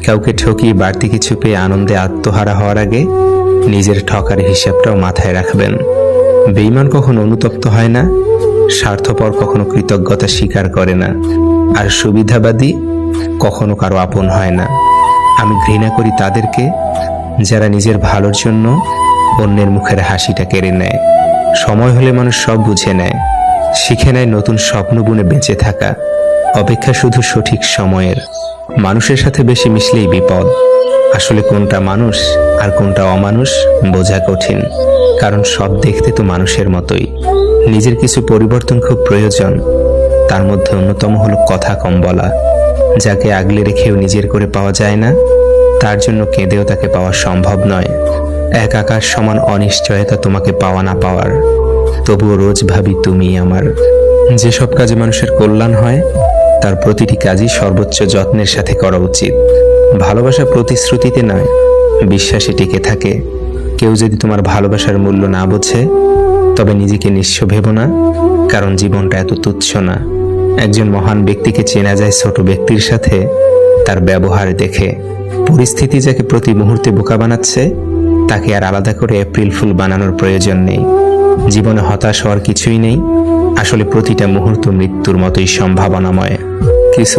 কাউকে ঠকিয়ে বাড়তি কিছু পেয়ে আনন্দে আত্মহারা হওয়ার আগে নিজের ঠকার হিসাবটাও মাথায় রাখবেন। বেঈমান কখনো অনুতপ্ত হয় না, স্বার্থপর কখনো কৃতজ্ঞতা স্বীকার করে না, আর সুবিধাবাদী কখনো কারো আপন হয় না। আমি ঘৃণা করি তাদেরকে যারা নিজের ভালোর জন্য অন্যের মুখের হাসিটা কেড়ে নেয়। সময় হলে মানুষ সব বুঝে নেয়, শিখে নেয় নতুন স্বপ্ন বুনে বেঁচে থাকা। অপেক্ষা শুধু সঠিক সময়ের। মানুষের সাথে বেশি মিশলেই বিপদ। আসলে কোনটা মানুষ আর কোনটা অমানুষ বোঝা কঠিন, কারণ সব দেখতে তো মানুষের মতোই। নিজের কিছু পরিবর্তন খুব প্রয়োজন, তার মধ্যে অন্যতম হলো কথা কম বলা। যাকে আগলে রেখেও নিজের করে পাওয়া যায় না, তার জন্য কেঁদেও তাকে পাওয়া সম্ভব নয়। এক আকাশ সমান অনিশ্চয়তা তোমাকে পাওয়া না পাওয়ার, তবুও রোজ ভাবি তুমি আমার। যেসব কাজে মানুষের কল্যাণ হয় তার প্রতিটি কাজই সর্বোচ্চ যত্নের সাথে করা উচিত। ভালোবাসা প্রতিশ্রুতিতে নয়, বিশ্বাসে টিকে থাকে। কেউ যদি তোমার ভালোবাসার মূল্য না বোঝে, তবে নিজেকে নিঃস্ব ভেবো না, কারণ জীবনটা এত তুচ্ছ না। একজন মহান ব্যক্তিকে চেনা যায় ছোট ব্যক্তির সাথে তার ব্যবহার দেখে। পরিস্থিতি যাকে প্রতি মুহূর্তে বোকা বানাচ্ছে, তাকে আর আলাদা করে এপ্রিল ফুল বানানোর প্রয়োজন নেই। জীবনে হতাশ হওয়ার কিছুই নেই, আসলে প্রতিটা মুহূর্ত মৃত্যুর মতোই সম্ভাবনাময়। কিছু